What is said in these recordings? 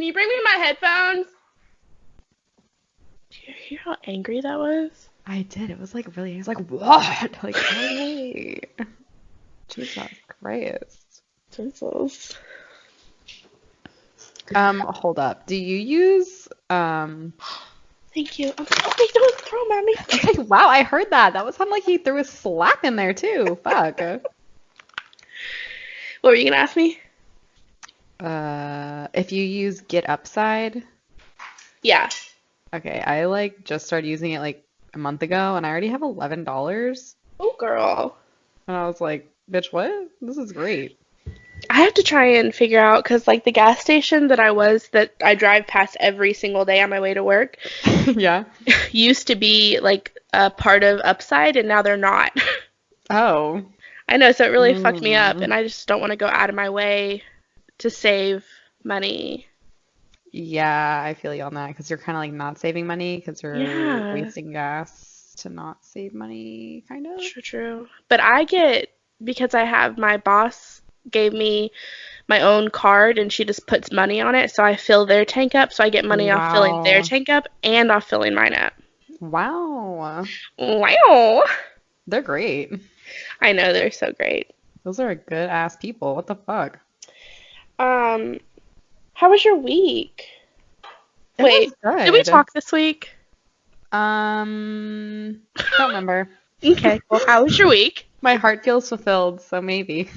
can you bring me my headphones? Do you hear how angry that was? I did. It was like really, I was like, what? Like, hey. Jesus Christ. Jesus. Hold up. Do you use, Thank you. Okay, don't throw them at me. Okay, wow, I heard that. That was sounding like he threw a slap in there too. Fuck. What were you going to ask me? If you use Get Upside, Yeah. okay, I like just started using it like a month ago and I already have $11. Oh, girl. And I was like, bitch, what? This is great. I have to try and figure out, because, like, the gas station that I drive past every single day on my way to work Yeah. used to be, like, a part of Upside, and now they're not. Oh. I know, so it really fucked me up, Mm. and I just don't want to go out of my way to save money. Yeah, I feel you on that because you're kind of like not saving money because you're Yeah, wasting gas to not save money, kind of. true. But because my boss gave me my own card and she just puts money on it, so I fill their tank up, so I get money off filling their Wow. tank up and off filling mine up. Wow. Wow. They're great. I know, they're so great. Those are good ass people. What the fuck? Um, how was your week? It Wait, was did we good. talk this week? Don't remember. Okay, well, how was your week? My heart feels fulfilled, so maybe.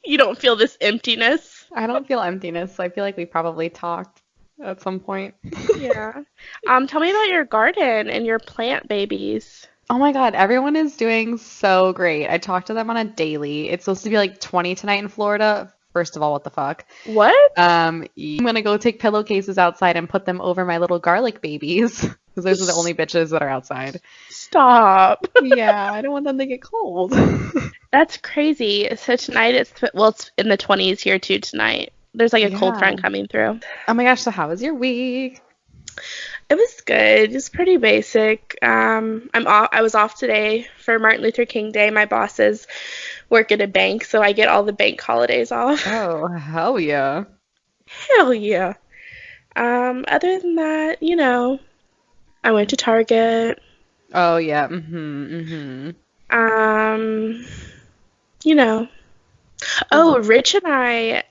You don't feel this emptiness? I don't feel emptiness, so I feel like we probably talked at some point. Yeah. Tell me about your garden and your plant babies. Oh my God, everyone is doing so great. I talk to them on a daily. It's supposed to be like 20 tonight in Florida. First of all, what the fuck? What? I'm gonna go take pillowcases outside and put them over my little garlic babies because those are the only bitches that are outside. Stop. Yeah, I don't want them to get cold. That's crazy. So tonight it's in the 20s here too tonight. There's like a cold Yeah. front coming through. Oh my gosh, so how was your week? It was good. It's pretty basic. I was off today for Martin Luther King Day. My bosses work at a bank, so I get all the bank holidays off. Oh, hell yeah. Hell yeah. Other than that, I went to Target. Oh yeah. Mm-hmm. Um, you know. Oh, Rich and I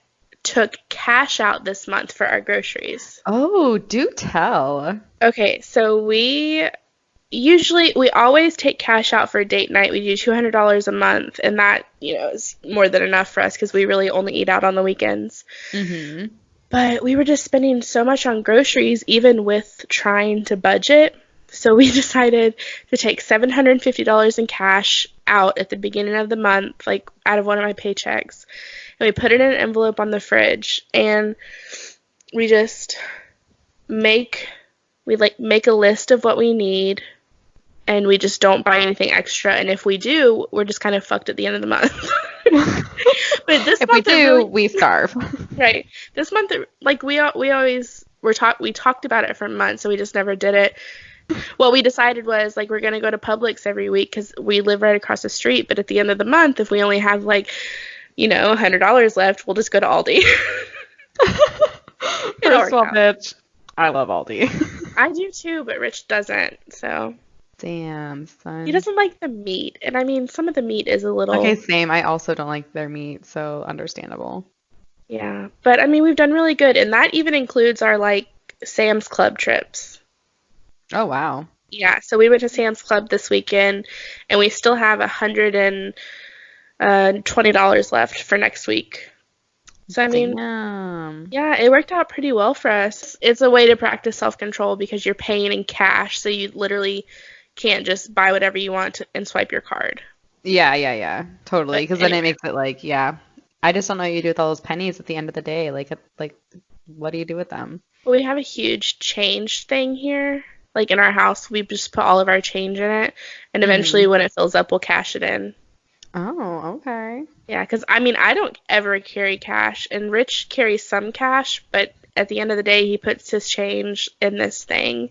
took cash out this month for our groceries. Oh, do tell. Okay, so we always take cash out for date night. We do $200 a month, and that, is more than enough for us because we really only eat out on the weekends. Mm-hmm. But we were just spending so much on groceries, even with trying to budget. So we decided to take $750 in cash out at the beginning of the month, like out of one of my paychecks. And we put it in an envelope on the fridge. And we just make a list of what we need. And we just don't buy anything extra. And if we do, we're just kind of fucked at the end of the month. But this If we month do, we starve. right. This month, like we always we talked about it for months, so we just never did it. What we decided was like we're gonna go to Publix every week because we live right across the street. But at the end of the month, if we only have like, $100 left, we'll just go to Aldi. First of all, bitch, I love Aldi. I do too, but Rich doesn't. So Damn, son. he doesn't like the meat, and I mean some of the meat is a little. Okay, same. I also don't like their meat, so understandable. Yeah, but I mean we've done really good, and that even includes our like Sam's Club trips. Oh, wow. Yeah, so we went to Sam's Club this weekend, and we still have $120 left for next week. So, I mean, Damn. yeah, it worked out pretty well for us. It's a way to practice self-control because you're paying in cash, so you literally can't just buy whatever you want and swipe your card. Yeah. Totally. But Because then it anyway, makes it like, yeah. I just don't know what you do with all those pennies at the end of the day. Like, what do you do with them? we have a huge change thing here. Like in our house, we just put all of our change in it, and eventually Mm-hmm. when it fills up, we'll cash it in. Oh, okay. Yeah, because I mean, I don't ever carry cash, and Rich carries some cash, but at the end of the day, he puts his change in this thing.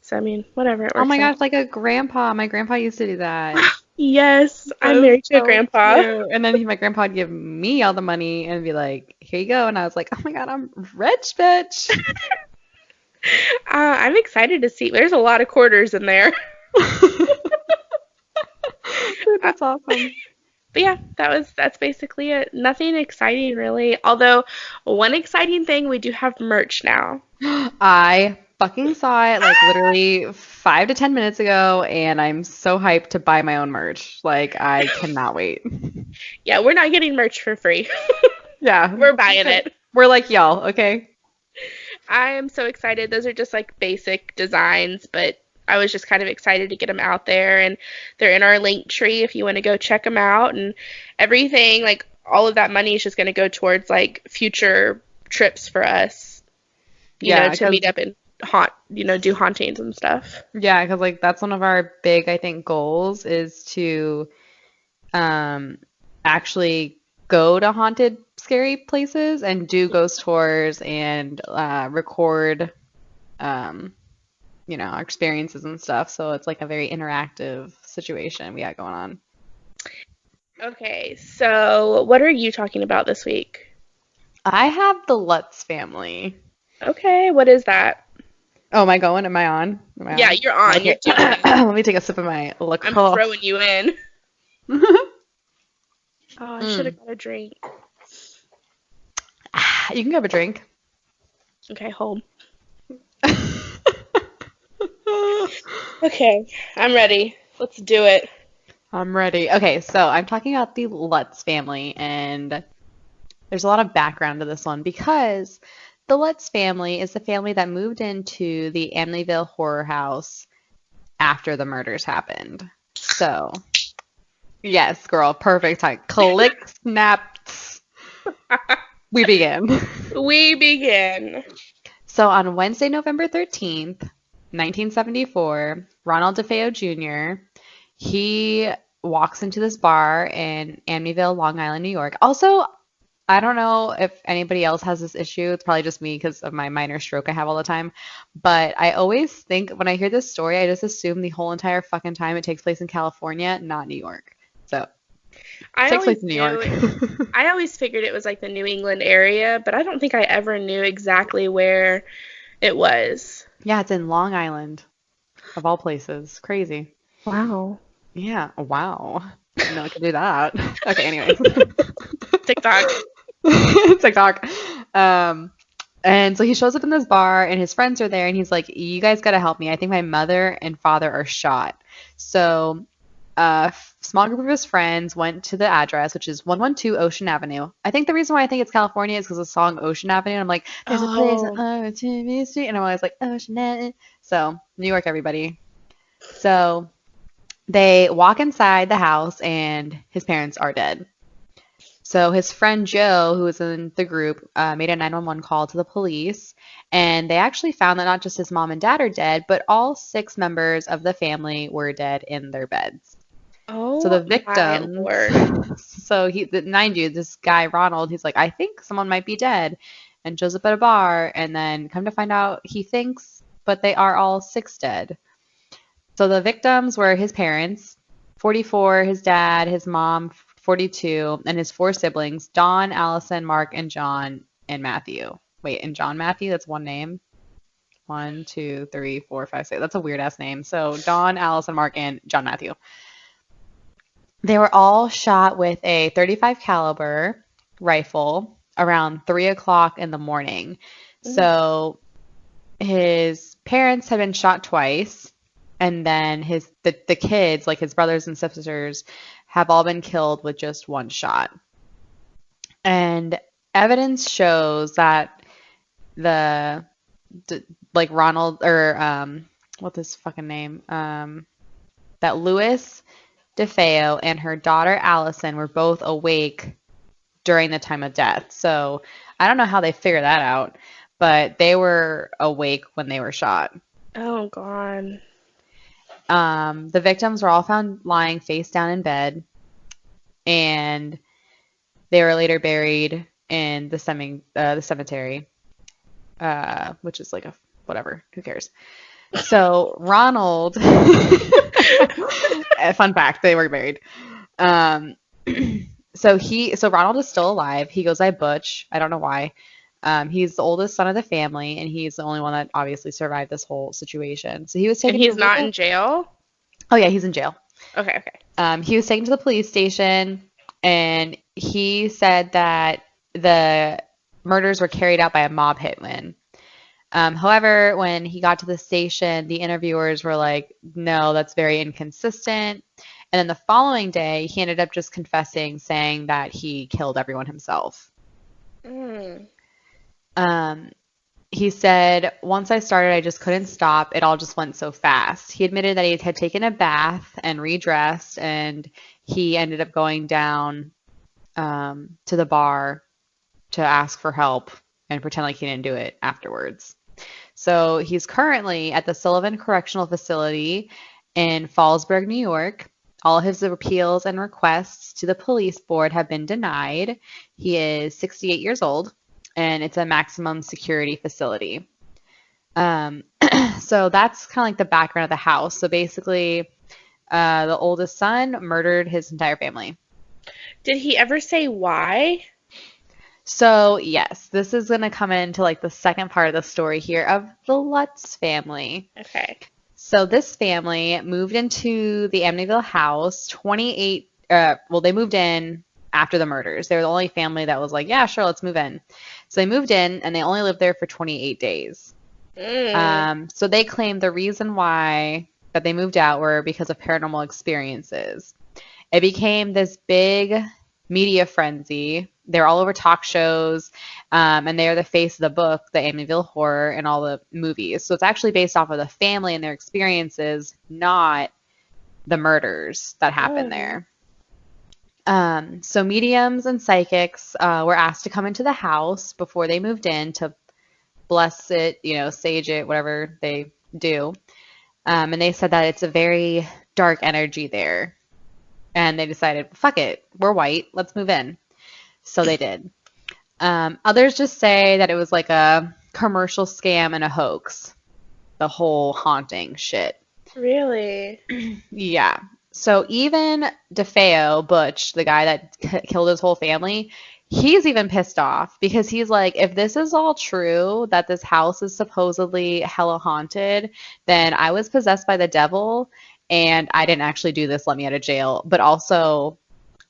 So, I mean, whatever, it Oh works my out. gosh, like a grandpa. My grandpa used to do that. Yes, I'm That was married to a so grandpa. cute. And then my grandpa would give me all the money and be like, "Here you go." And I was like, "Oh my God, I'm rich, bitch." I'm excited to see. There's a lot of quarters in there. Dude, Uh, that's awesome. but yeah, that's basically it. Nothing exciting really. Although one exciting thing, we do have merch now. I fucking saw it like literally 5 to 10 minutes ago, and I'm so hyped to buy my own merch. Like, I cannot wait. Yeah, we're not getting merch for free. Yeah. We're buying it. We're like y'all, okay? I am so excited. Those are just like basic designs, but I was just kind of excited to get them out there, and they're in our link tree if you want to go check them out, and everything like all of that money is just going to go towards like future trips for us, Yeah, to because meet up and do hauntings and stuff. like that's one of our big, I think, goals is to um actually go to haunted, scary places and do ghost tours and record um our experiences and stuff. So it's like a very interactive situation we got going on. Okay, so what are you talking about this week? I have the Lutz family. Okay, what is that? Oh, am I going? Am I on? Am I Yeah, on? you're on. You're Okay. doing it. Let me take a sip of my I'm LaCroix. throwing you in. Oh, I should have Mm. got a drink. You can grab a drink. Okay, hold. Okay, I'm ready. Let's do it. I'm ready. Okay, so I'm talking about the Lutz family, and there's a lot of background to this one because the Lutz family is the family that moved into the Amityville horror house after the murders happened. So, yes, girl, perfect time. Click, snap, we begin. We begin. So on Wednesday, November 13th, 1974, Ronald DeFeo Jr., he walks into this bar in Amityville, Long Island, New York. Also, I don't know if anybody else has this issue. It's probably just me because of my minor stroke I have all the time. But I always think when I hear this story, I just assume the whole entire fucking time it takes place in California, not New York. So, it I takes place always in New knew York. it. I always figured it was like the New England area, but I don't think I ever knew exactly where it was. Yeah, it's in Long Island, of all places. Crazy. Wow. Yeah. Wow. Didn't know I could do that. Okay, anyways. TikTok. TikTok. Um, and so he shows up in this bar and his friends are there and he's like, "You guys got to help me. I think my mother and father are shot." So a small group of his friends went to the address, which is 112 Ocean Avenue. I think the reason why I think it's California is because of the song Ocean Avenue. And I'm like, there's a place on Oh. Ocean Street. And I'm always like, Ocean Avenue. So, New York, everybody. So they walk inside the house and his parents are dead. So his friend Joe, who was in the group, made a 911 call to the police, and they actually found that not just his mom and dad are dead, but all six members of the family were dead in their beds. So Oh the my victims, Lord. mind you, this guy Ronald, he's like, I think someone might be dead, and shows up at a bar, and then come to find out he thinks, but they are all six dead. So the victims were his parents, 44, his dad, his mom, 42, and his four siblings, Don, Allison, Mark, and John, and Matthew. Wait, and John Matthew? That's one name? One, two, three, four, five, six. That's a weird ass name. So Don, Allison, Mark, and John Matthew. They were all shot with a 35 caliber rifle around 3 o'clock in the morning. Mm. So his parents had been shot twice, and then the kids, like his brothers and sisters, have all been killed with just one shot. And evidence shows that the, like Ronald or what's his fucking name? That Louis DeFeo and her daughter Allison were both awake during the time of death. So I don't know how they figured that out, but they were awake when they were shot. Oh God. The victims were all found lying face down in bed, and they were later buried in the cemetery, which is like a whatever. Who cares? So Ronald, Fun fact, they were married. Um, so Ronald is still alive. He goes by Butch. I don't know why. He's the oldest son of the family, and he's the only one that obviously survived this whole situation. So he was And taken to he's the not legal. in jail? Oh yeah, he's in jail. Okay, okay. He was taken to the police station, and he said that the murders were carried out by a mob hitman. However, when he got to the station, the interviewers were like, no, that's very inconsistent. And then the following day, he ended up just confessing, saying that he killed everyone himself. Mm. He said, once I started, I just couldn't stop. It all just went so fast. He admitted that he had taken a bath and redressed, and he ended up going down to the bar to ask for help and pretend like he didn't do it afterwards. So he's currently at the Sullivan Correctional Facility in Fallsburg, New York. All his appeals and requests to the police board have been denied. He is 68 years old, and it's a maximum security facility. So that's kind of like the background of the house. So basically, the oldest son murdered his entire family. Did he ever say why? So yes, this is going to come into like the second part of the story here of the Lutz family. Okay. So this family moved into the Amityville house 28, they moved in after the murders. They were the only family that was like, yeah, sure, let's move in. So they moved in and they only lived there for 28 days. So they claimed the reason why that they moved out were because of paranormal experiences. It became this big media frenzy. They're all over talk shows, and they are the face of the book, the Amityville Horror, and all the movies. So it's actually based off of the family and their experiences, not the murders that happened there. So mediums and psychics were asked to come into the house before they moved in to bless it, sage it, whatever they do. And they said that it's a very dark energy there. And they decided, fuck it, we're white, let's move in. So they did. Others just say that it was like a commercial scam and a hoax, the whole haunting shit. Really? Yeah. So even DeFeo, Butch, the guy that killed his whole family, he's even pissed off because he's like, if this is all true, that this house is supposedly hella haunted, then I was possessed by the devil and I didn't actually do this, let me out of jail. But also,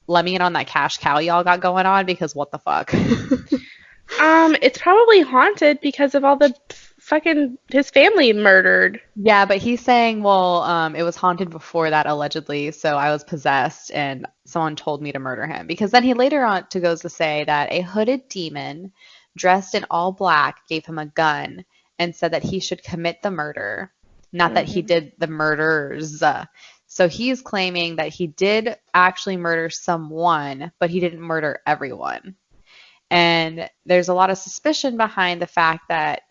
let me in on that cash cow y'all got going on because what the fuck? It's probably haunted because of all the fucking his family murdered. Yeah, but he's saying, well, it was haunted before that allegedly, so I was possessed and someone told me to murder him. Because then he later on goes to say that a hooded demon dressed in all black gave him a gun and said that he should commit the murder, not that he did the murders. So he's claiming that he did actually murder someone, but he didn't murder everyone. And there's a lot of suspicion behind the fact that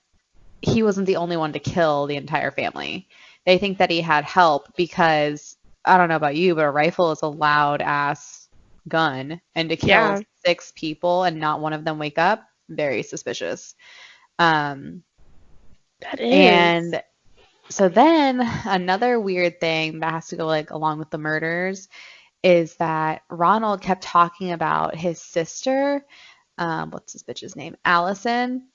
he wasn't the only one to kill the entire family. They think that he had help because, I don't know about you, but a rifle is a loud ass gun. And to kill 6 people and not one of them wake up, very suspicious. That is. And so then another weird thing that has to go like along with the murders is that Ronald kept talking about his sister, what's this bitch's name? Allison.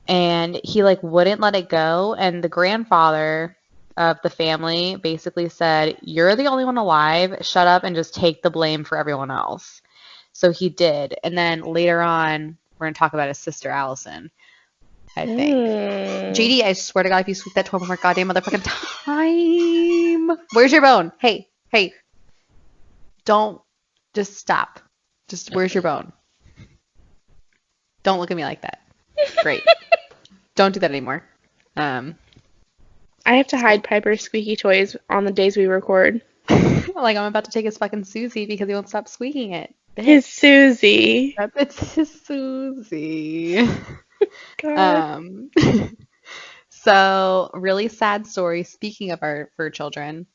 And he like wouldn't let it go. And the grandfather of the family basically said, you're the only one alive. Shut up and just take the blame for everyone else. So he did. And then later on, we're going to talk about his sister, Allison, I think. JD, I swear to God, if you sweep that toy one more goddamn motherfucking time. Where's your bone? Hey. Don't. Just stop. Just, where's your bone? Don't look at me like that. Great. Don't do that anymore. I have to hide Piper's squeaky toys on the days we record. Like I'm about to take his fucking Susie because he won't stop squeaking it. His Susie. It's his Susie. God. So really sad story. Speaking of our fur children,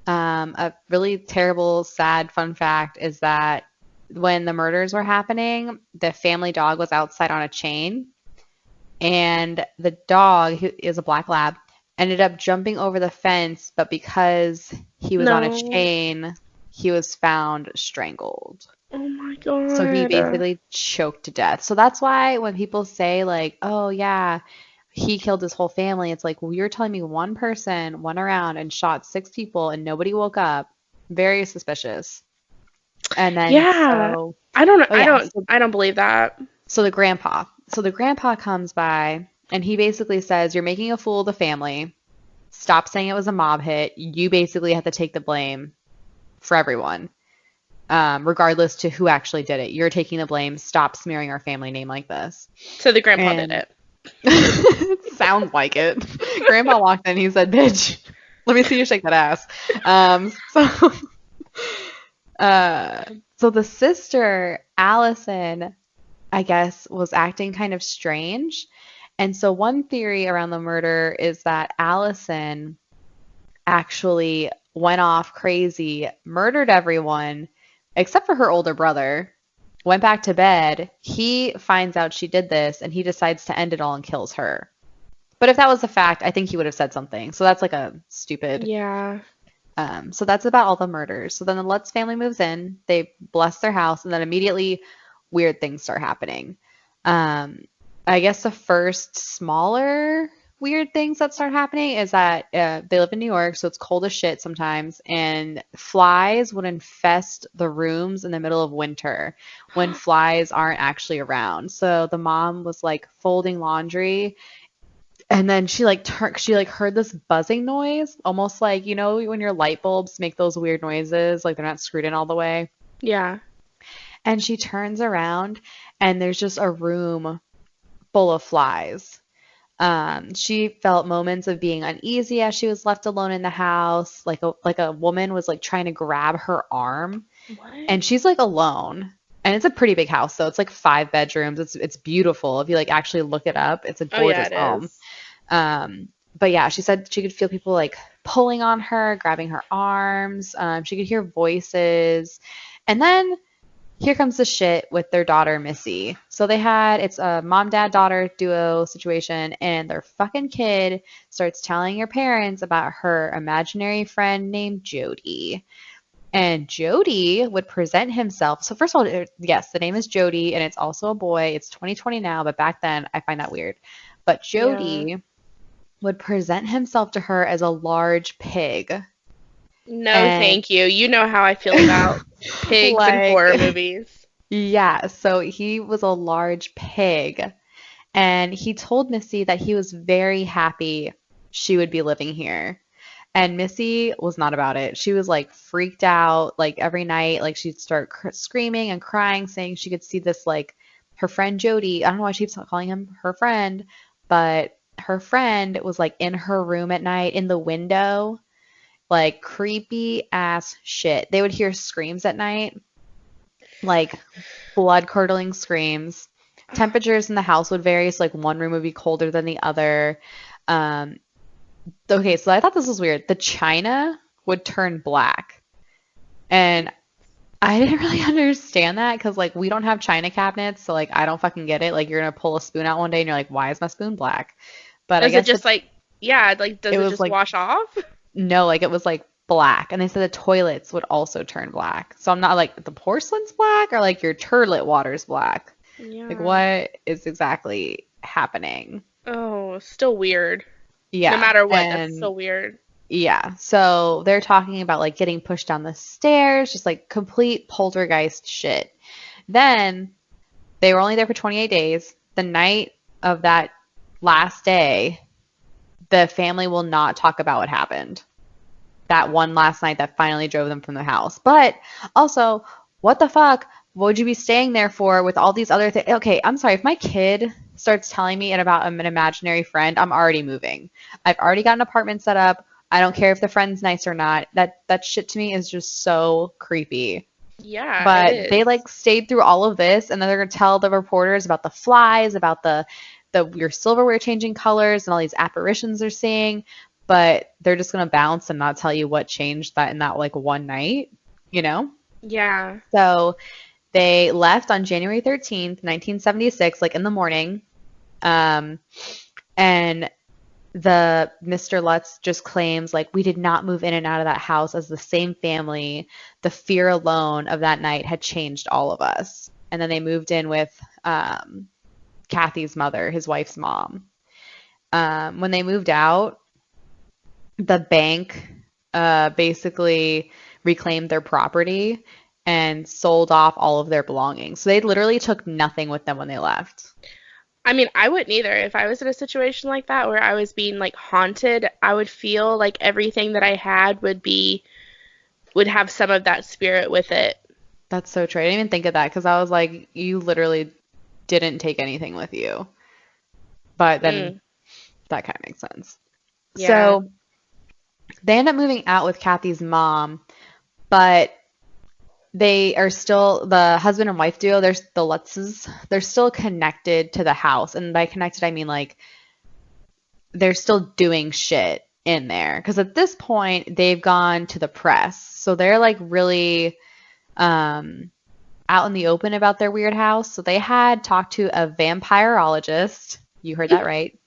a really terrible, sad fun fact is that when the murders were happening, the family dog was outside on a chain. And the dog, who is a black lab, ended up jumping over the fence, but because he was on a No. chain, he was found strangled. Oh my So he God. basically choked to death. So that's why when people say, like, oh, yeah, he killed his whole family, it's like, well, you're telling me one person went around and shot 6 people and nobody woke up. Very suspicious. And then Yeah. so, I don't oh I yeah, don't I don't believe that. so the grandpa comes by and he basically says, you're making a fool of the family. Stop saying it was a mob hit. You basically have to take the blame for everyone, regardless to who actually did it. You're taking the blame. Stop smearing our family name like this. So the grandpa did And it. it sounds like it. Grandpa walked in. He said, "Bitch, let me see you shake that ass." So, uh, so the sister Allison, I guess, was acting kind of strange. And so one theory around the murder is that Allison actually went off crazy, murdered everyone except for her older brother, went back to bed. He finds out she did this and he decides to end it all and kills her. But if that was a fact, I think he would have said something. So that's like a stupid. Yeah. So that's about all the murders. So then the Lutz family moves in, they bless their house, and then immediately weird things start happening. Um, I guess the first smaller weird things that start happening is that they live in New York, so it's cold as shit sometimes, and flies would infest the rooms in the middle of winter when flies aren't actually around. So the mom was like folding laundry and then she like heard this buzzing noise, almost like, you know, when your light bulbs make those weird noises, like they're not screwed in all the way. Yeah. And she turns around and there's just a room full of flies. She felt moments of being uneasy as she was left alone in the house. Like a woman was like trying to grab her arm, What? and she's like alone. And it's a pretty big house, so it's like 5 bedrooms. It's beautiful. If you like actually look it up, it's a Oh yeah, gorgeous it home. is. But yeah, she said she could feel people like pulling on her, grabbing her arms. She could hear voices. And then here comes the shit with their daughter, Missy. So it's a mom, dad, daughter duo situation, and their fucking kid starts telling her parents about her imaginary friend named Jody. And Jody would present himself. So first of all, yes, the name is Jody, and it's also a boy. It's 2020 now, but back then I find that weird. But Yeah. Jody would present himself to her as a large pig. No, And thank you. You know how I feel about pigs and like, horror movies. yeah, so he was a large pig. And he told Missy that he was very happy she would be living here. And Missy was not about it. She was like freaked out, like every night, like she'd start screaming and crying, saying she could see this, like her friend Jody. I don't know why she keeps calling him her friend, but her friend was like in her room at night in the window, like creepy ass shit. They would hear screams at night, like blood curdling screams. Temperatures in the house would vary, so like one room would be colder than the other. Um, okay, so I thought this was weird. The china would turn black. And I didn't really understand that because like we don't have china cabinets, so like I don't fucking get it. Like you're gonna pull a spoon out one day and you're like, why is my spoon black? But I Does it guess just like, yeah, like it does it was just like wash off? no, like it was like black. And they said the toilets would also turn black. So I'm not like the porcelain's black or like your turlet water's black. Like Yeah. what is exactly happening? Oh, still weird. No Yeah. matter what, that's And still weird. yeah, so they're talking about like getting pushed down the stairs, just like complete poltergeist shit. Then they were only there for 28 days. The night of that last day, the family will not talk about what happened. That one last night that finally drove them from the house. But also, what the fuck? What would you be staying there for with all these other things? Okay, I'm sorry. If my kid starts telling me about an imaginary friend, I'm already moving. I've already got an apartment set up. I don't care if the friend's nice or not. That shit to me is just so creepy. Yeah, it But they is. like stayed through all of this, and then they're gonna tell the reporters about the flies, about the your silverware changing colors, and all these apparitions they're seeing. But they're just gonna bounce and not tell you what changed that in that like one night, you know? Yeah. So they left on January 13th, 1976, like in the morning. Um, and the Mr. Lutz just claims like we did not move in and out of that house as the same family. The fear alone of that night had changed all of us. And then they moved in with Kathy's mother, his wife's mom. When they moved out, the bank basically reclaimed their property and sold off all of their belongings. So they literally took nothing with them when they left. I mean, I wouldn't either. If I was in a situation like that where I was being like haunted, I would feel like everything that I had would have some of that spirit with it. That's so true. I didn't even think of that because I was like, you literally didn't take anything with you. But then Mm, that kind of makes sense. yeah. So they end up moving out with Kathy's mom, but they are still the husband and wife duo. There's the Lutzes. They're still connected to the house, and by connected I mean like they're still doing shit in there because at this point they've gone to the press, so they're like really um, out in the open about their weird house. So they had talked to a vampirologist. You heard that right.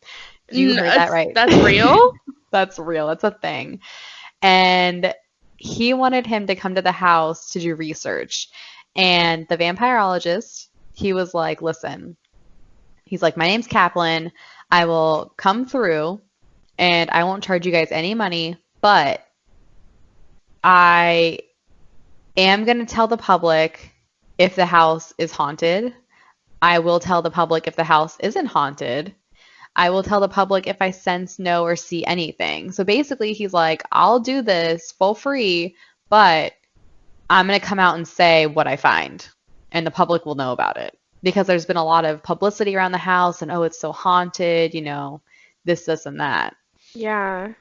You heard that right. That's real? That's real. That's a thing. And he wanted him to come to the house to do research. And the vampirologist, he was like, listen, he's like, my name's Kaplan. I will come through and I won't charge you guys any money, but I am going to tell the public if the house is haunted. I will tell the public if the house isn't haunted. I will tell the public if I sense, know, or see anything. So basically, he's like, I'll do this for free, but I'm going to come out and say what I find, and the public will know about it. Because there's been a lot of publicity around the house, and oh, it's so haunted, this, and that. Yeah.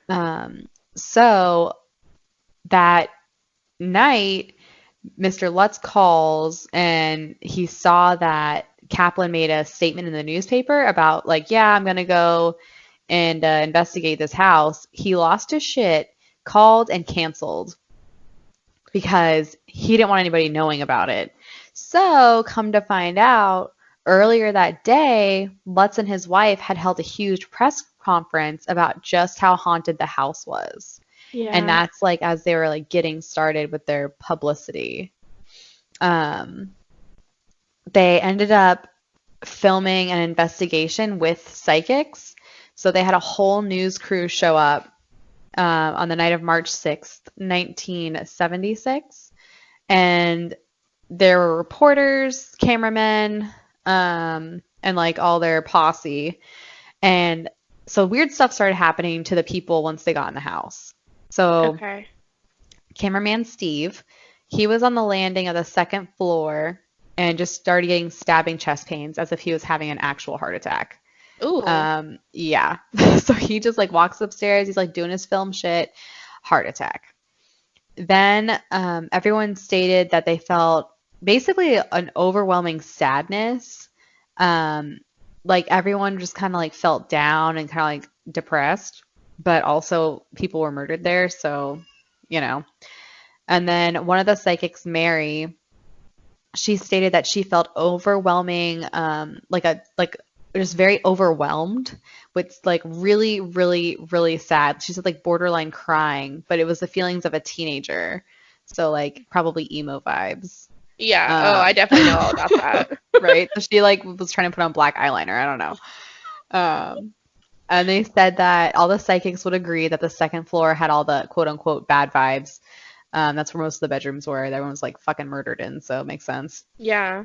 So that night, Mr. Lutz calls, and he saw that Kaplan made a statement in the newspaper about like, yeah, I'm gonna go and investigate this house. He lost his shit, called and canceled because he didn't want anybody knowing about it. So come to find out, earlier that day, Lutz and his wife had held a huge press conference about just how haunted the house was. And Yeah. that's like as they were like getting started with their publicity. Um, they ended up filming an investigation with psychics. So they had a whole news crew show up on the night of March 6th, 1976. And there were reporters, cameramen, and like all their posse. And so weird stuff started happening to the people once they got in the house. So Okay. cameraman Steve, he was on the landing of the second floor and just started getting stabbing chest pains as if he was having an actual heart attack. Ooh. Yeah. So he just like walks upstairs, he's like doing his film shit, heart attack. Then everyone stated that they felt basically an overwhelming sadness. Like everyone just kind of like felt down and kind of like depressed, but also people were murdered there, so you know. And then one of the psychics, Mary, she stated that she felt overwhelming, like just very overwhelmed with like really, really, really sad. She said like borderline crying, but it was the feelings of a teenager. So like probably emo vibes. Yeah. Oh, I definitely know all about that. Right? So she like was trying to put on black eyeliner. I don't know. And they said that all the psychics would agree that the second floor had all the quote unquote bad vibes. That's where most of the bedrooms were. Everyone was like fucking murdered in, so it makes sense. Yeah.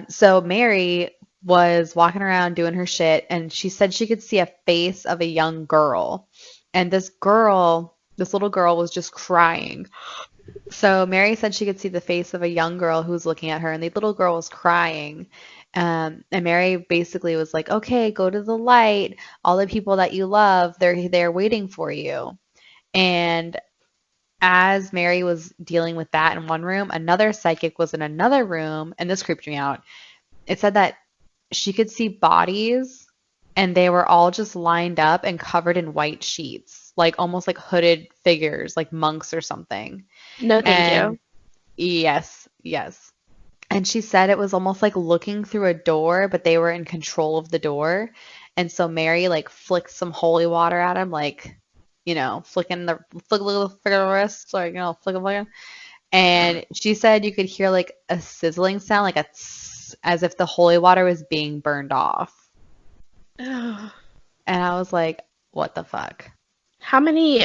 So Mary was walking around doing her shit, and she said she could see a face of a young girl. And this little girl was just crying. So Mary said she could see the face of a young girl who was looking at her, and the little girl was crying. And Mary basically was like, okay, go to the light. All the people that you love, they're waiting for you. And as Mary was dealing with that in one room, another psychic was in another room, and this creeped me out. It said that she could see bodies, and they were all just lined up and covered in white sheets, like almost like hooded figures, like monks or something. No, thank And you. yes, yes. And she said it was almost like looking through a door, but they were in control of the door. And so Mary like flicked some holy water at him, like, flicking the flick a little flick of the wrist, like, flick a flick. And she said you could hear like a sizzling sound, like a tss, as if the holy water was being burned off. Ugh. And I was like, what the fuck? How many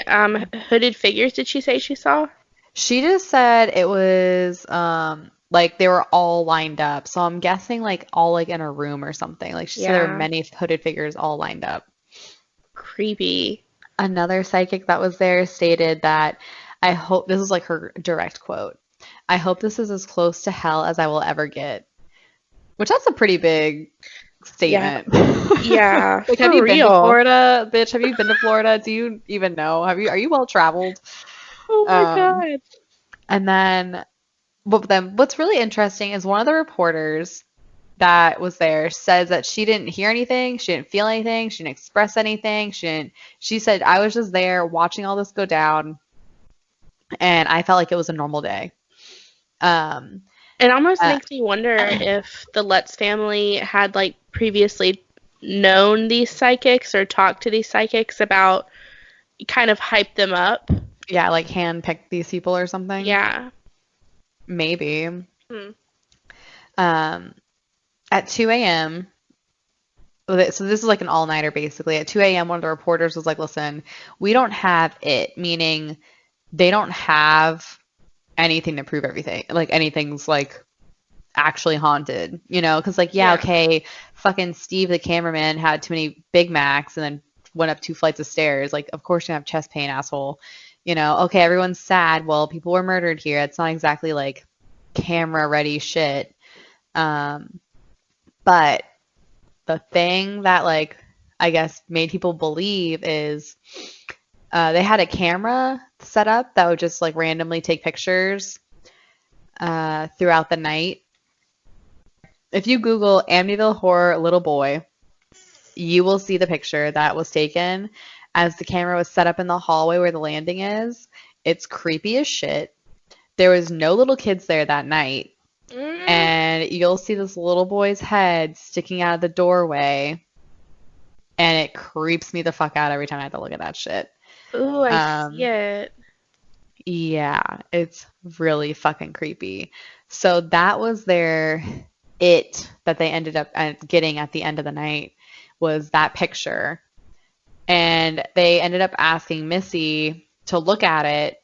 hooded figures did she say she saw? She just said it was like they were all lined up. So I'm guessing like all like in a room or something. Like she said there were Yeah. many hooded figures all lined up. Creepy. Another psychic that was there stated that I hope this is like her direct quote. I hope this is as close to hell as I will ever get. Which that's a pretty big Yeah. statement. Yeah, Like, have for you been to real. Florida, bitch? Have you been to Florida? Do you even know? Are you well traveled? Oh my Um, God. and then what's really interesting is one of the reporters that was there says that she didn't hear anything, she didn't feel anything, she didn't express anything, she said I was just there watching all this go down and I felt like it was a normal day. Um, It almost uh, makes me wonder if the Lutz family had like previously known these psychics or talked to these psychics about kind of hype them up. yeah, like handpicked these people or something. Yeah. Maybe. Hmm. Um, at 2 a.m. So this is like an all-nighter basically. At 2 a.m., one of the reporters was like, listen, we don't have it, meaning they don't have anything to prove everything. Like anything's like actually haunted, Because like, yeah, Yeah. okay, fucking Steve the cameraman had too many Big Macs and then went up 2 flights of stairs. Like, of course you have chest pain, asshole. Okay, everyone's sad. Well, people were murdered here. It's not exactly like camera ready shit. Um, but the thing that like I guess made people believe is they had a camera set up that would just like randomly take pictures throughout the night. If you Google Amityville Horror Little Boy, you will see the picture that was taken as the camera was set up in the hallway where the landing is. It's creepy as shit. There was no little kids there that night. Mm. And you'll see this little boy's head sticking out of the doorway. And it creeps me the fuck out every time I have to look at that shit. Ooh, I see Um, it. yeah, it's really fucking creepy. So that was it that they ended up getting at the end of the night was that picture. And they ended up asking Missy to look at it.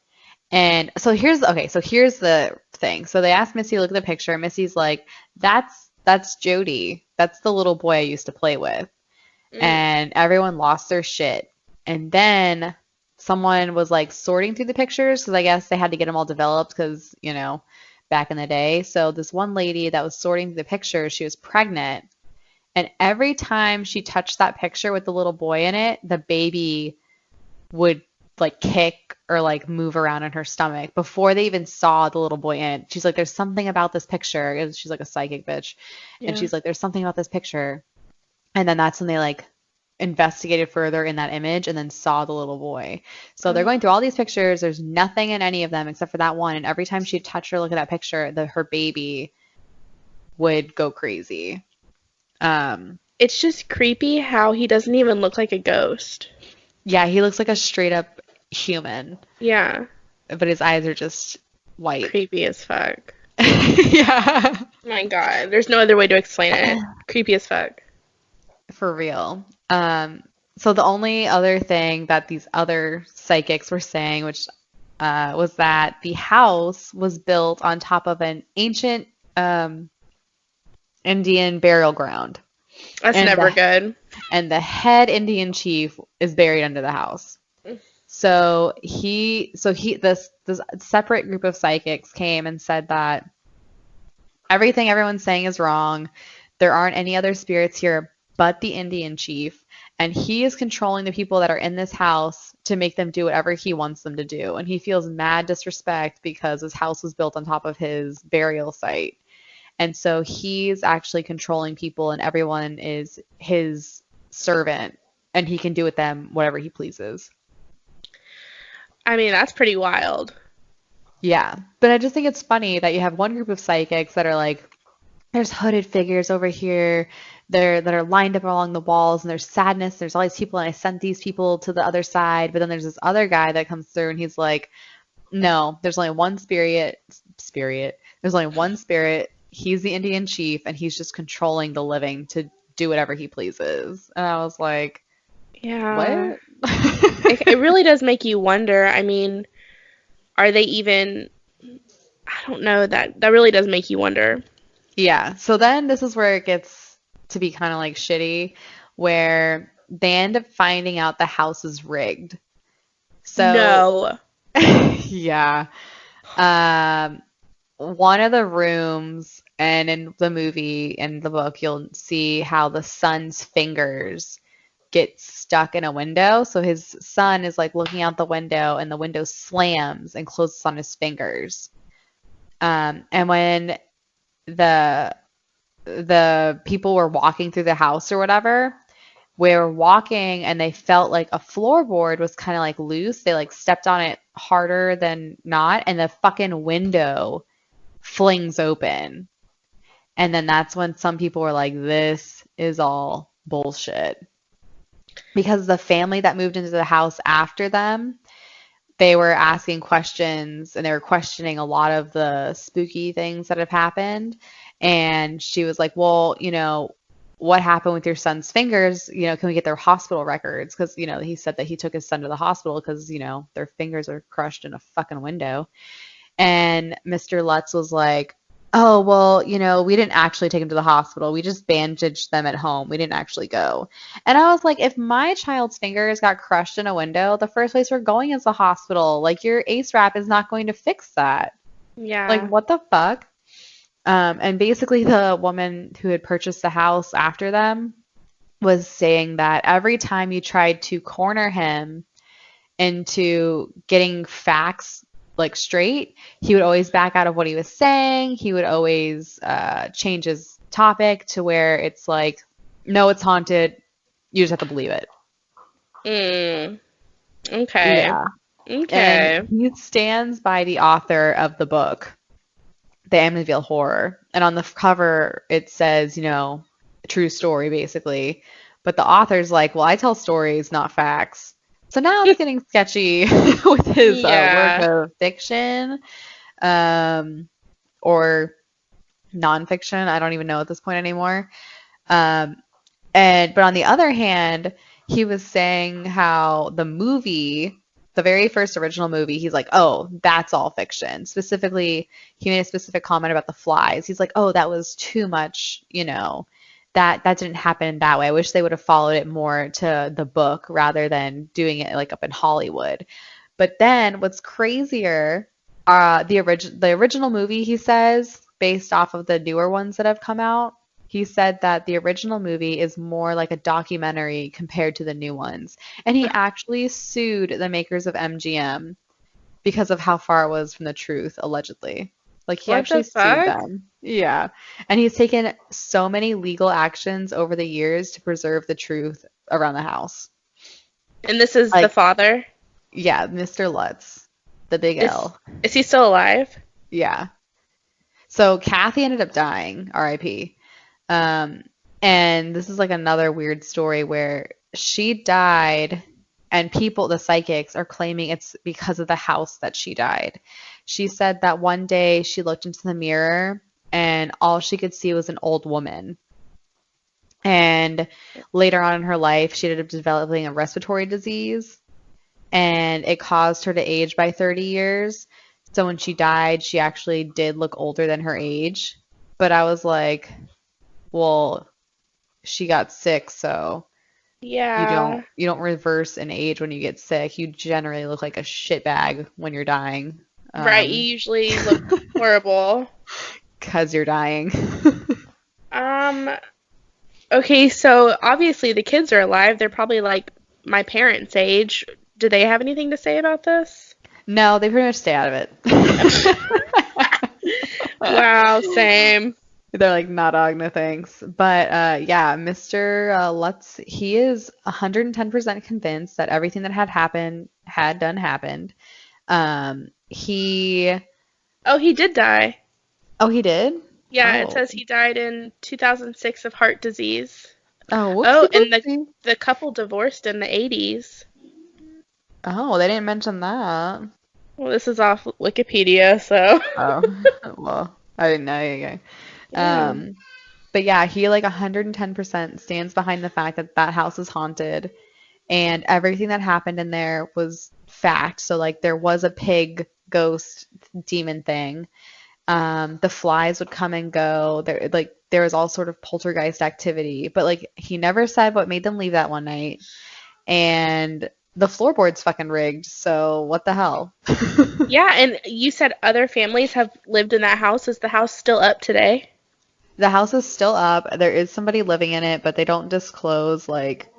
And so here's the thing. So they asked Missy to look at the picture. And Missy's like, that's Jody. That's the little boy I used to play with. Mm. And everyone lost their shit. And then someone was like sorting through the pictures because I guess they had to get them all developed because, back in the day. So this one lady that was sorting through the pictures, she was pregnant. And every time she touched that picture with the little boy in it, the baby would like kick or like move around in her stomach before they even saw the little boy in it. She's like, there's something about this picture. She's like a psychic bitch. And Yeah. she's like, there's something about this picture. And then that's when they like investigated further in that image and then saw the little boy. So they're Oh. going through all these pictures. There's nothing in any of them except for that one. And every time she'd touch or look at that picture, her baby would go crazy. It's just creepy how he doesn't even look like a ghost. Yeah, he looks like a straight up human, Yeah. but his eyes are just white. Creepy as fuck. Yeah, My God. There's no other way to explain it. Creepy as fuck. for real. So the only other thing that these other psychics were saying, which was that the house was built on top of an ancient Indian burial ground, That's and never the good. and the head Indian chief is buried under the house. So this separate group of psychics came and said that everything everyone's saying is wrong. There aren't any other spirits here but the Indian chief, and he is controlling the people that are in this house to make them do whatever he wants them to do. And he feels mad disrespect because his house was built on top of his burial site. And so he's actually controlling people, and everyone is his servant, and he can do with them whatever he pleases. I mean, that's pretty wild. Yeah. But I just think it's funny that you have one group of psychics that are like there's hooded figures over here there that are lined up along the walls, and there's sadness. There's all these people, and I sent these people to the other side. But then there's this other guy that comes through, and he's like, no, there's only one spirit. There's only one spirit. He's the Indian chief, and he's just controlling the living to do whatever he pleases. And I was like, Yeah. what? It really does make you wonder. I mean, are they even, I don't know, that really does make you wonder. Yeah. So then this is where it gets to be kind of like shitty, where they end up finding out the house is rigged. So No. yeah. Um, one of the rooms, and in the movie and the book, you'll see how the son's fingers get stuck in a window. So his son is like looking out the window, and the window slams and closes on his fingers. And when the people were walking through the house or whatever, we were walking and they felt like a floorboard was kind of like loose. They like stepped on it harder than not, and the fucking window flings open. And then that's when some people were like, this is all bullshit. Because the family that moved into the house after them, they were asking questions, and they were questioning a lot of the spooky things that have happened. And she was like, well, what happened with your son's fingers? Can we get their hospital records? Because, he said that he took his son to the hospital because, their fingers are crushed in a fucking window. And Mr. Lutz was like, oh, well, we didn't actually take him to the hospital. We just bandaged them at home. We didn't actually go. And I was like, if my child's fingers got crushed in a window, the first place we're going is the hospital. Like, your ACE wrap is not going to fix that. Like, Yeah. what the fuck? And basically the woman who had purchased the house after them was saying that every time you tried to corner him into getting facts like straight, he would always back out of what he was saying. He would always change his topic to where it's like, no, it's haunted. You just have to believe it. Mm. Okay. Yeah. Okay. And he stands by the author of the book, The Amityville Horror. And on the cover, it says, true story, basically. But the author's like, well, I tell stories, not facts. So now it's getting sketchy with his Yeah. work of fiction or nonfiction. I don't even know at this point anymore. But on the other hand, he was saying how the movie, the very first original movie, he's like, oh, that's all fiction. Specifically, he made a specific comment about the flies. He's like, oh, that was too much, that didn't happen that way. I wish they would have followed it more to the book rather than doing it like up in Hollywood. But then what's crazier, the original movie, he says, based off of the newer ones that have come out, he said that the original movie is more like a documentary compared to the new ones. And he actually sued the makers of MGM because of how far it was from the truth, allegedly. Like, he What the actually sued fuck? them. Yeah. And he's taken so many legal actions over the years to preserve the truth around the house. And this is the Like, father? yeah, Mr. Lutz, the big Is L. is he still alive? Yeah. So Kathy ended up dying, RIP. Um, and this is like another weird story where she died, and people, the psychics, are claiming it's because of the house that she died. She said that one day she looked into the mirror and all she could see was an old woman. And later on in her life, she ended up developing a respiratory disease, and it caused her to age by 30 years. So when she died, she actually did look older than her age. But I was like, well, she got sick, so Yeah. you don't reverse in age when you get sick. You generally look like a shitbag when you're dying. Right, you usually look horrible. 'Cause you're dying. Um, okay, so obviously the kids are alive. They're probably like my parents' age. Do they have anything to say about this? No, they pretty much stay out of it. Wow, same. They're like, nah, dog, no thanks. But yeah, Mr. Lutz, he is 110% convinced that everything that happened. He, Oh, he did die. oh, he did? Yeah, it Oh. says he died in 2006 of heart disease. Oh, whoopsie Oh, and the doopsie. the couple divorced in the 80s. Oh, they didn't mention that. Well, this is off Wikipedia, so Oh, well, I didn't know. Yeah. yeah. But yeah, he like 110% stands behind the fact that that house is haunted and everything that happened in there was fact. So like there was a pig ghost demon thing. The flies would come and go. There was all sort of poltergeist activity, but like he never said what made them leave that one night. And the floorboard's fucking rigged, so what the hell? Yeah, and you said other families have lived in that house. Is the house still up today? The house is still up. There is somebody living in it, but they don't disclose like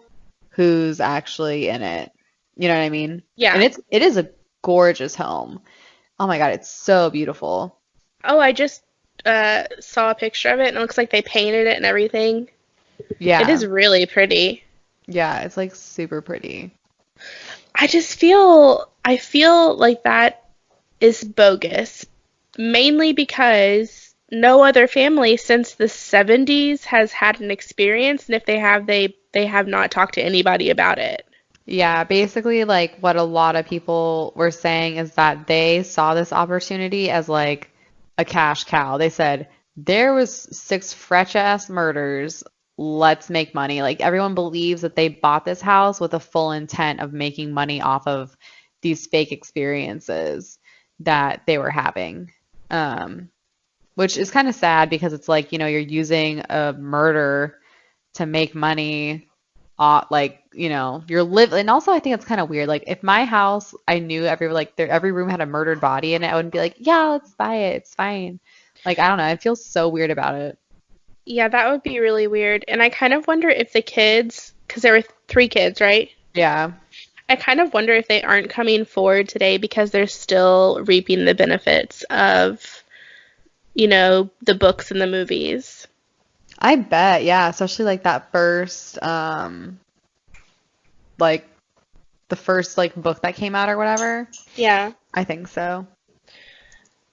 who's actually in it. You know what I mean? And Yeah. it is a gorgeous home. Oh my God, it's so beautiful. Oh, I just saw a picture of it, and it looks like they painted it and everything. It is Yeah. really pretty. Yeah, it's like super pretty. I feel like that is bogus, mainly because no other family since the 70s has had an experience, and if they have, they have not talked to anybody about it. Yeah, basically like what a lot of people were saying is that they saw this opportunity as like a cash cow. They said there was six fresh ass murders. Let's make money. Like everyone believes that they bought this house with a full intent of making money off of these fake experiences that they were having. Um, which is kind of sad because it's like, you're using a murder to make money, like, you're live and also I think it's kind of weird. Like if my house, I knew every room had a murdered body in it, I wouldn't be like, yeah, let's buy it. It's fine. Like, I don't know. I feel so weird about it. Yeah, that would be really weird. And I kind of wonder if the kids, because there were three kids, right? Yeah. I kind of wonder if they aren't coming forward today because they're still reaping the benefits of, the books and the movies. I bet, yeah, especially like that first like the first like book that came out or whatever. Yeah. I think so.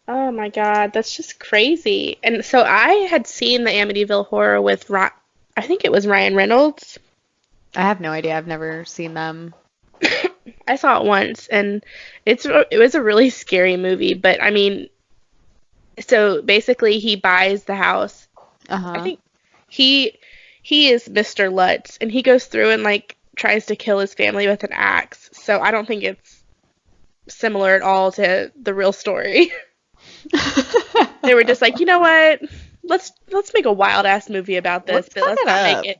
Oh my God, that's just crazy. And so I had seen the Amityville Horror with I think it was Ryan Reynolds. I have no idea. I've never seen them. I saw it once, and it was a really scary movie. But I mean, so basically, he buys the house. I Uh-huh. think he he is Mr. Lutz, and he goes through and like tries to kill his family with an axe. So I don't think it's similar at all to the real story. They were just like, you know what? Let's make a wild ass movie about this, Let's but fuck it up.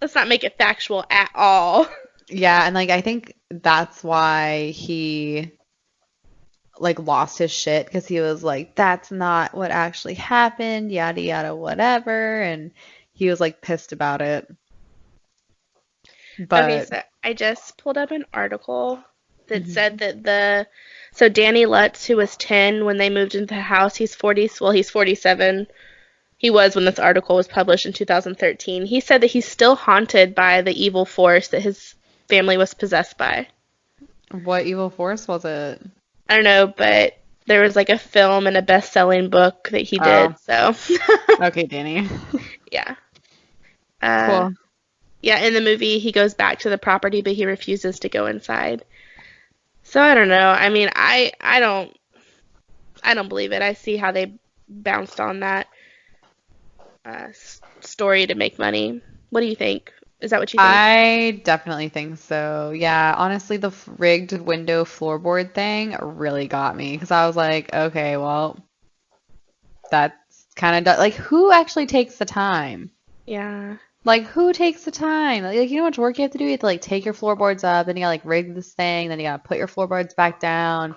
let's not make it factual at all. Yeah, and like I think that's why he like lost his shit because he was like, that's not what actually happened, yada yada whatever, and he was like pissed about it. Okay, But so I just pulled up an article that said mhm. that so Danny Lutz, who was 10 when they moved into the house, he's 47. He was when this article was published in 2013. He said that he's still haunted by the evil force that his family was possessed by. What evil force was it? I don't know, but there was like a film and a best-selling book that he Oh, did. So, okay, Danny. yeah. Uh, Cool. yeah, in the movie, he goes back to the property, but he refuses to go inside. So I don't know. I mean, I don't believe it. I see how they bounced on that story to make money. What do you think? Is that what you think? I definitely think so. Yeah, honestly, the rigged window floorboard thing really got me because I was like, okay, well, that's kind of like who actually takes the time? Yeah. Like who takes the time? Like you know how much work you have to do? You have to like take your floorboards up, then you gotta like rig this thing, then you gotta put your floorboards back down,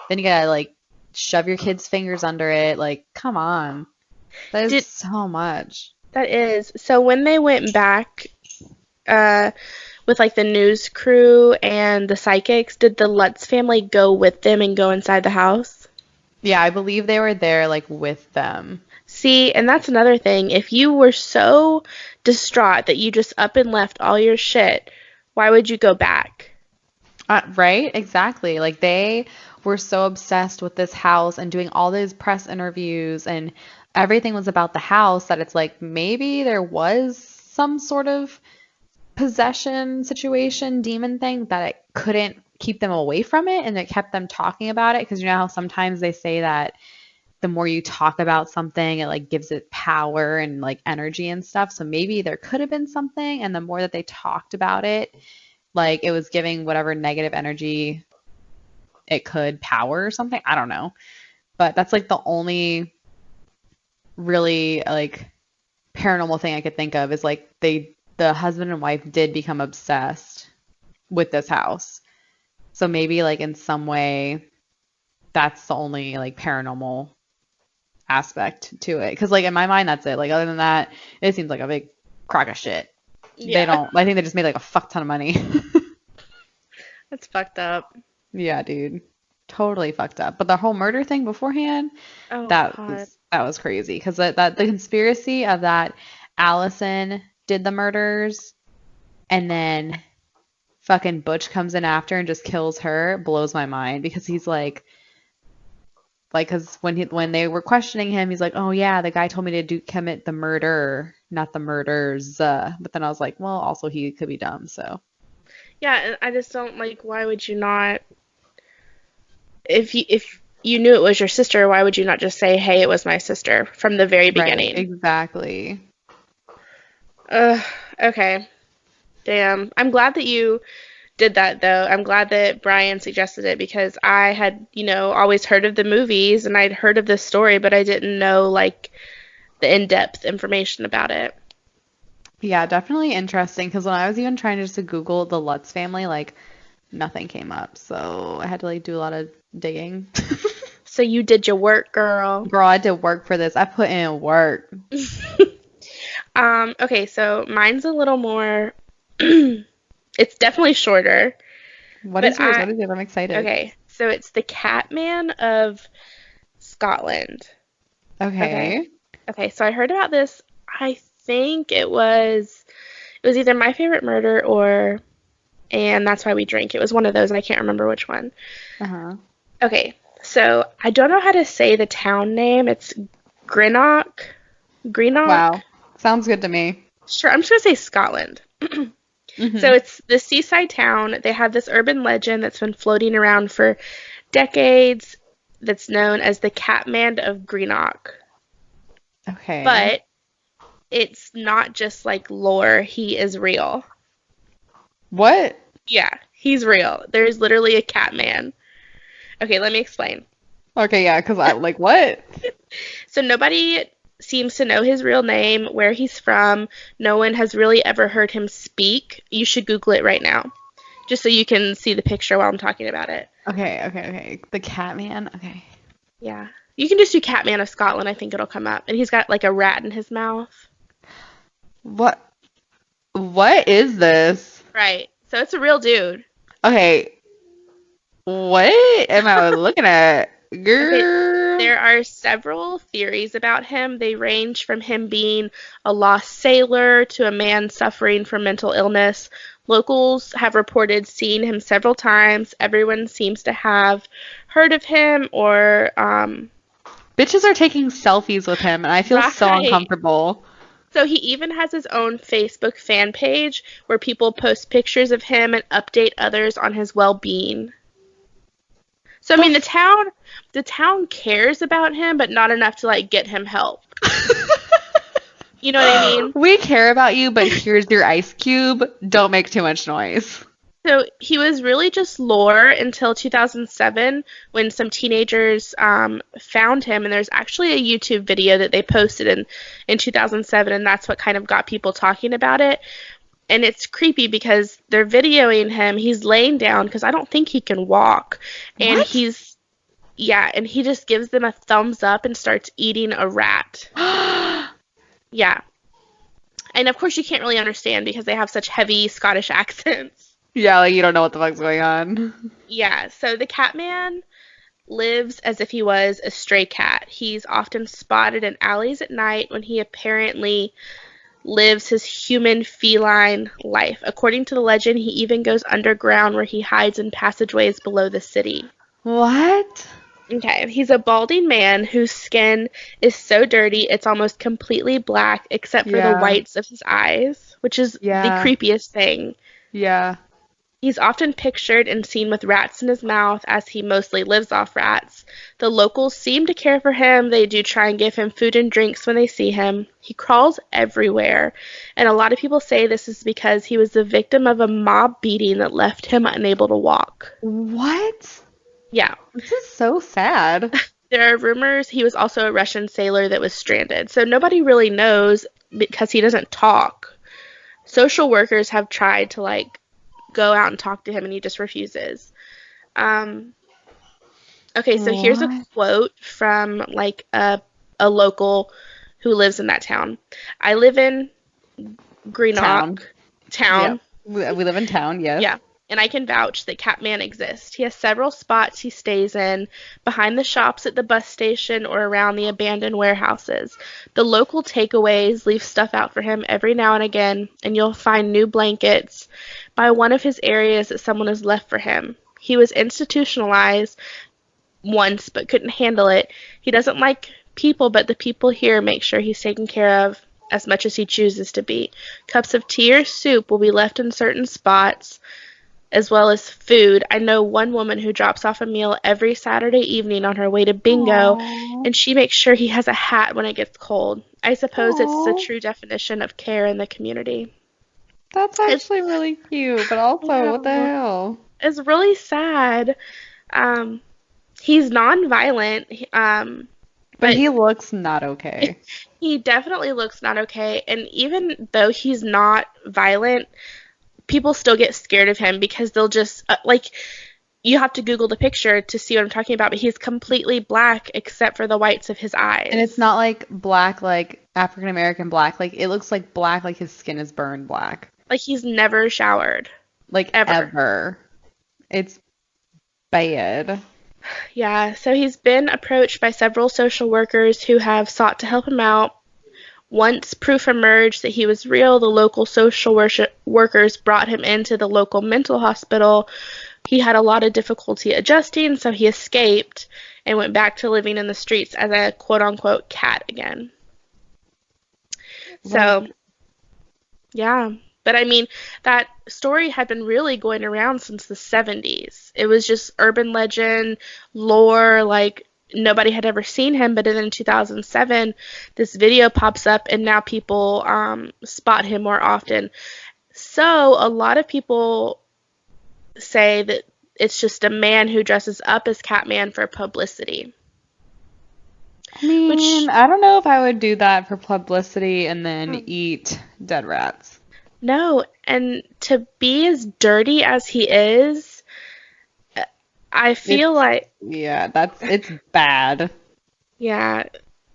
then you gotta like shove your kid's fingers under it. Like, come on. That is Did so much. that is so when they went back uh with like the news crew and the psychics, did the Lutz family go with them and go inside the house? Yeah, I believe they were there like with them. See, and that's another thing. If you were so distraught that you just up and left all your shit, why would you go back? Right? Exactly. Like they were so obsessed with this house and doing all these press interviews and everything was about the house, that it's like maybe there was some sort of possession situation, demon thing, that it couldn't keep them away from it, and it kept them talking about it. Because you know how sometimes they say that the more you talk about something, it like gives it power and like energy and stuff. So maybe there could have been something, and the more that they talked about it, like it was giving whatever negative energy it could power or something. I don't know. But that's like the only really like paranormal thing I could think of, is like the husband and wife did become obsessed with this house. So maybe like in some way that's the only like paranormal aspect to it. Because like in my mind that's it. Like other than that, it seems like a big crock of shit. They Yeah. don't. I think they just made like a fuck ton of money. That's fucked up. Yeah, dude. Totally fucked up. But the whole murder thing beforehand, Oh that God. was crazy. Because that the conspiracy of that Allison did the murders, and then fucking Butch comes in after and just kills her, blows my mind. Because he's like, because when they were questioning him, he's like, oh yeah, the guy told me to commit the murder, not the murders. But then I was like, well, also he could be dumb, so. Yeah, and I just don't like. Why would you not? If you knew it was your sister, why would you not just say, "Hey, it was my sister" from the very Right, beginning? exactly. Okay. Damn. I'm glad that you did that though. I'm glad that Brian suggested it because I had, always heard of the movies and I'd heard of this story, but I didn't know like the in-depth information about it. Yeah, definitely interesting. Because when I was even trying just to Google the Lutz family, like nothing came up. So I had to like do a lot of digging. So you did your work, girl. Girl, I did work for this. I put in work. Okay, so mine's a little more it's definitely shorter, What but is yours? What is it? I'm excited. okay, so it's the Catman of Scotland. Okay. Okay. Okay, so I heard about this. I think it was either My Favorite Murder or And That's Why We Drink. It was one of those, and I can't remember which one. Uh-huh. Okay, so I don't know how to say the town name. It's Greenock. Greenock? Wow. Sounds good to me. Sure, I'm just gonna say Scotland. So Mm-hmm. it's the seaside town. They have this urban legend that's been floating around for decades that's known as the Catman of Greenock. Okay. But it's not just like lore, he is real. What? Yeah, he's real. There's literally a Catman. Okay, let me explain. Okay, yeah, because I like what? So nobody seems to know his real name, where he's from. No one has really ever heard him speak. You should Google it right now, just so you can see the picture while I'm talking about it. Okay. The Catman. Okay. Yeah. You can just do Catman of Scotland. I think it'll come up. And he's got like a rat in his mouth. What? What is this? Right. So it's a real dude. Okay. What am I looking at? Okay. Girl. There are several theories about him. They range from him being a lost sailor to a man suffering from mental illness. Locals have reported seeing him several times. Everyone seems to have heard of him or, Bitches are taking selfies with him, and I feel so right. uncomfortable. So he even has his own Facebook fan page where people post pictures of him and update others on his well-being. So I mean the town cares about him, but not enough to like get him help. You know what I mean? We care about you, but here's your ice cube. Don't make too much noise. So he was really just lore until 2007 when some teenagers found him, and there's actually a YouTube video that they posted in 2007, and that's what kind of got people talking about it. And it's creepy because they're videoing him. He's laying down because I don't think he can walk, and What? and he just gives them a thumbs up and starts eating a rat. Yeah, and of course you can't really understand because they have such heavy Scottish accents. Yeah, like you don't know what the fuck's going on. Yeah, so the Catman lives as if he was a stray cat. He's often spotted in alleys at night when he apparently lives his human feline life. According to the legend, he even goes underground where he hides in passageways below the city. What? Okay, he's a balding man whose skin is so dirty it's almost completely black except for the Yeah. whites of his eyes, which is the Yeah. creepiest thing. Yeah. He's often pictured and seen with rats in his mouth as he mostly lives off rats. The locals seem to care for him. They do try and give him food and drinks when they see him. He crawls everywhere, and a lot of people say this is because he was the victim of a mob beating that left him unable to walk. What? Yeah. This is so sad. There are rumors he was also a Russian sailor that was stranded. So nobody really knows because he doesn't talk. Social workers have tried to like go out and talk to him and he just refuses. Um, okay, so here's a What? quote from like a local who lives in that town. I live in Town. Greenock Yep. town. We live in town, yes. Yeah, and I can vouch that Catman exists. He has several spots he stays in, behind the shops at the bus station or around the abandoned warehouses. The local takeaways leave stuff out for him every now and again, and you'll find new blankets by one of his areas that someone has left for him. He was institutionalized once but couldn't handle it. He doesn't like people, but the people here make sure he's taken care of as much as he chooses to be. Cups of tea or soup will be left in certain spots as well as food. I know one woman who drops off a meal every Saturday evening on her way to bingo, Aw. and she makes sure he has a hat when it gets cold. I suppose it's a Aw. true definition of care in the community. That's It's actually really cute, but also, what the yeah, hell? it's really sad. Um, he's nonviolent, But but he looks not okay. he definitely looks not okay. And even though he's not violent, people still get scared of him because they'll just like you have to Google the picture to see what I'm talking about, but he's completely black except for the whites of his And it's eyes. not like black, like African American black. Like, it looks like black, like his skin is burned black. Like he's never showered, Like, ever. ever. It's bad. Yeah, so he's been approached by several social workers who have sought to help him out. Once proof emerged that he was real, the local workers brought him into the local mental hospital. He had a lot of difficulty adjusting, so he escaped and went back to living in the streets as a quote unquote cat again. So, Like, yeah. But I mean, that story had been really going around since the 70s. It was just urban legend, lore, like nobody had ever seen him. But then in 2007, this video pops up and now people spot him more often. So a lot of people say that it's just a man who dresses up as Catman for publicity. I mean, Which, I don't know if I would do that for publicity and then hmm, eat dead rats. no, and to be as dirty as he is, I feel It's, like, yeah, it's bad. yeah,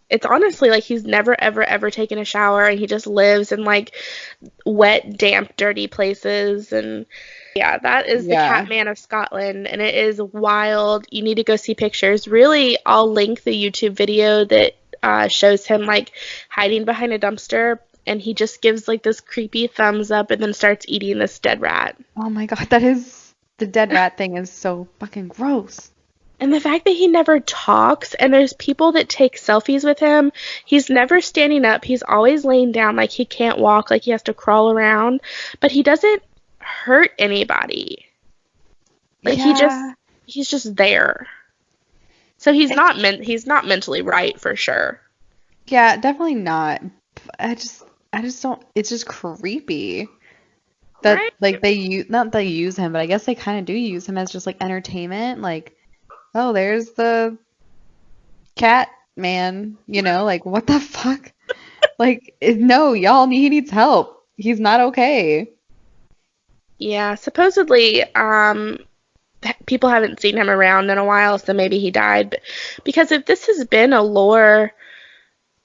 it's honestly like he's never, ever, ever taken a shower and he just lives in like wet, damp, dirty places. And yeah, that is the Yeah. Catman of Scotland and it is wild. You need to go see pictures. Really, I'll link the YouTube video that shows him like hiding behind a dumpster and he just gives like this creepy thumbs up and then starts eating this dead rat. Oh my God, the dead rat thing is so fucking gross. And the fact that he never talks and there's people that take selfies with him, he's never standing up, he's always laying down like he can't walk, like he has to crawl around, but he doesn't hurt anybody. Like Yeah. he's just there. So he's not mentally right for sure. Yeah, definitely not. I just don't, it's just creepy that Right? like they use, not they use him, but I guess they kind of do use him as just like entertainment. Like, oh, there's the cat man, like what the fuck? Like, no, he needs help. He's not okay. Yeah, supposedly people haven't seen him around in a while, so maybe he died. But because if this has been a lore,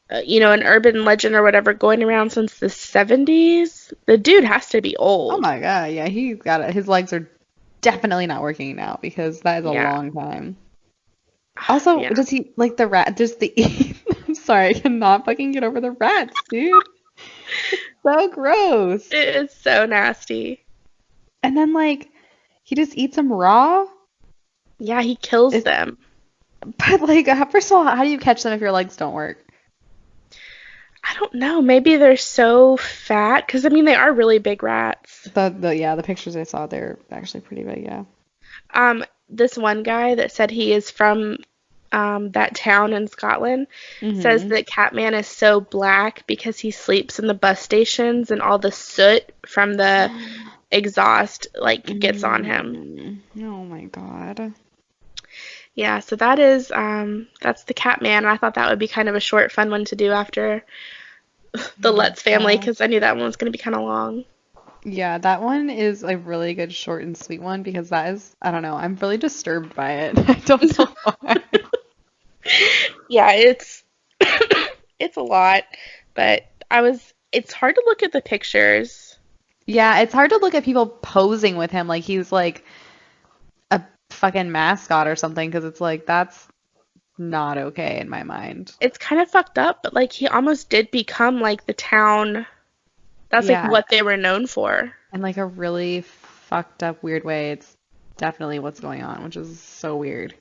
an urban legend or whatever going around since the 70s, the dude has to be Oh old. my God, yeah, he's got it. His legs are definitely not working now because that is a Yeah. long time. Also, Yeah. does he like the rat? Does the I'm sorry, I cannot fucking get over the rats, dude. So gross. It is so nasty. And then like he just eats them raw. Yeah, he kills It's them. But like, first of all, how do you catch them if your legs don't work? I don't know. Maybe they're so fat because I mean they are really big rats. The pictures I saw, they're actually pretty big, yeah. This one guy that said he is from that town in Scotland says Mm-hmm. that Catman is so black because he sleeps in the bus stations and all the soot from the exhaust like gets on him. Oh my God. Yeah, so that's the Catman. I thought that would be kind of a short, fun one to do after the Lutz family Yeah. because I knew that one was going to be kind of long. Yeah, that one is a really good short and sweet one because that is, I don't know, I'm really disturbed by it. I don't know why. Yeah, it's a lot, but it's hard to look at the pictures. Yeah, it's hard to look at people posing with him like he's like a fucking mascot or something because it's like that's not okay in my mind. It's kind of fucked up, but like he almost did become like the town. That's like Yeah, what they were known for. in like a really fucked up weird way. It's definitely what's going on, which is so weird.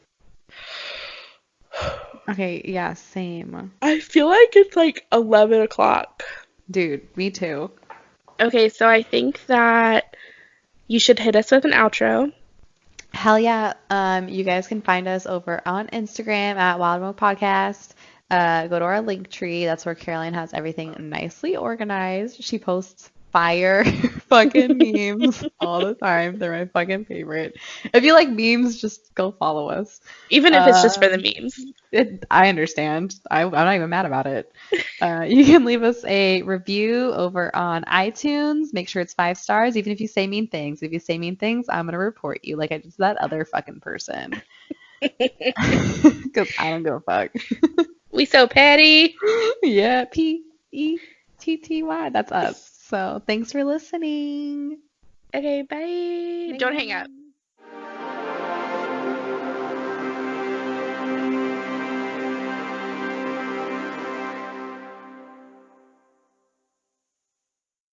Okay, yeah, same. I feel like it's like 11 o'clock. Dude, me too. Okay, so I think that you should hit us with an outro. Hell yeah. You guys can find us over on Instagram at Wild Milk Podcast. Go to our link tree. That's where Caroline has everything nicely organized. She posts fire fucking memes all the time. They're my fucking favorite. If you like memes, just go follow us. Even if it's just for the Um, memes. I understand. I'm not even mad about it. You can leave us a review over on iTunes. Make sure it's 5 stars, even if you say mean things. If you say mean things, I'm gonna report you like I did to that other fucking person. Because I don't give a fuck. We so petty. Yeah, Petty. That's us. So thanks for listening. Okay, bye. Don't hang up. Bye.